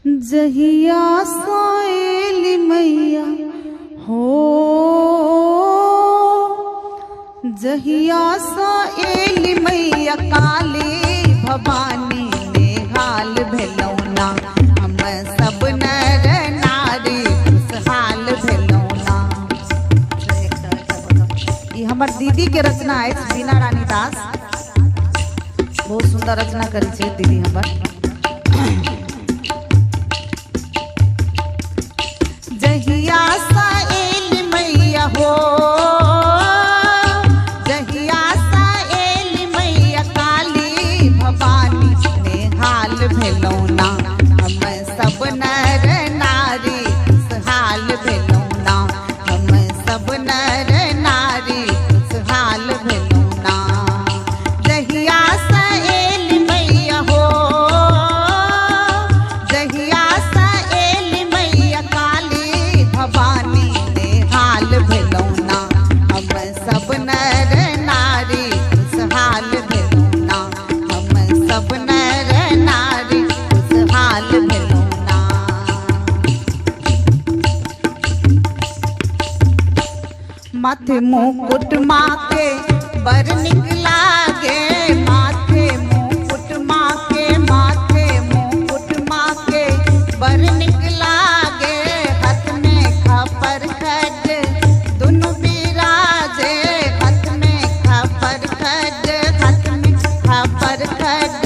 जहिया साएली मैया हो, जहिया साएली मैया काली भवानी नेहाल भेलौना। हम सब नर नारी खुशहाल भेलौना। ये हमर दीदी के रचना है, बीना रानी दास। बहुत सुंदर रचना करी छे दीदी हमर। जहिया साएली मैया हो, जहिया साएली मैया काली भवानी नेहाल भेलौना। हम सब नर नारी खुशहाल भेलौना। हम सब नर नारी खुशहाल भेलौना। जहिया साएली मैया हो, जहिया साएली मैया काली भवानी नेहाल भेलौना। हम सब नर नारी खुशहाल भेलौना। हम सब नर नारी खुशहाल भेलौना। माथे मुकुट माँ के बर निक लागे। माथे मुकुट माँ के, माथे मुकुट माँ के बर निक लागे। हाथ में खपर खड दुनु बिराजे। हाथ में खपर खड, हाथ में खपर खड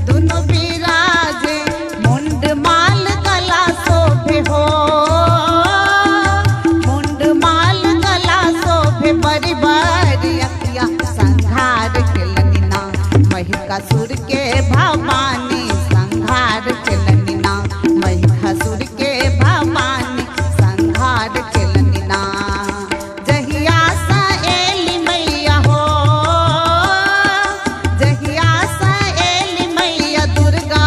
दुनु बिराजे। मुंड माल गला शोभे हो, मुंड माल गला शोभे। बड़ी बड़ी अखिया संघार केलनिना। महिषासुर के भवानी संघार केलनिना। महिषासुर के भवानी संघार केलनिना। जहिया साएली मैया हो, जहिया साएली मैया दुर्गा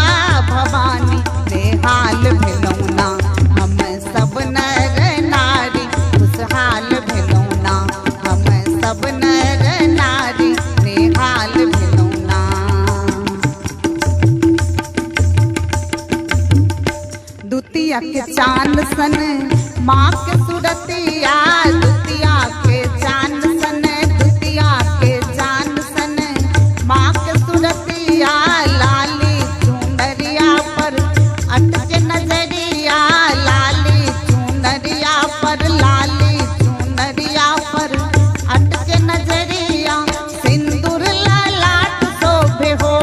भवानी नेहाल भेलौना। हम सब नर नारी खुशहाल भेलौना। हम सब नर नारी नेहाल भेलौना। दुतिया के चांद सन माँ के सुरतिया। दुतिया के चांद सन, दुतिया के चांद सन माँ के सुरतिया। लाली चुनरिया पर अटके नजरिया। लाली चुनरिया पर, लाली चुनरिया पर अटके नजरिया। सिंदूर ललाट शोभे हो,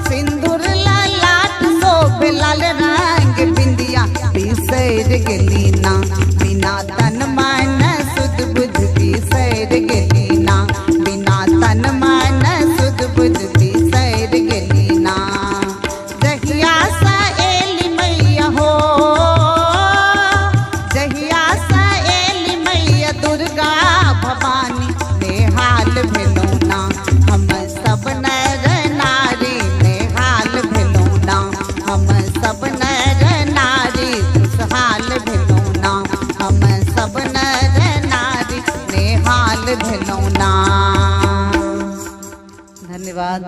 सिंदूर ललाट शोभे। लाल रंग बिंदिया बिसर गेलीना। बिना तन मन सुध बुध बिसर गेलीना। बिना तन मन सुध बुध बिसर गेलीना। जहिया साएली मैया हो, जहिया साएली मैया दुर्गा भवानी नेहाल भेलौना। हम सब नर नारी नेहाल भेलौना। हम सब नर नारी खुशहाल भेलौना। हम सब नर नारी नेहाल भेलौना। धन्यवाद।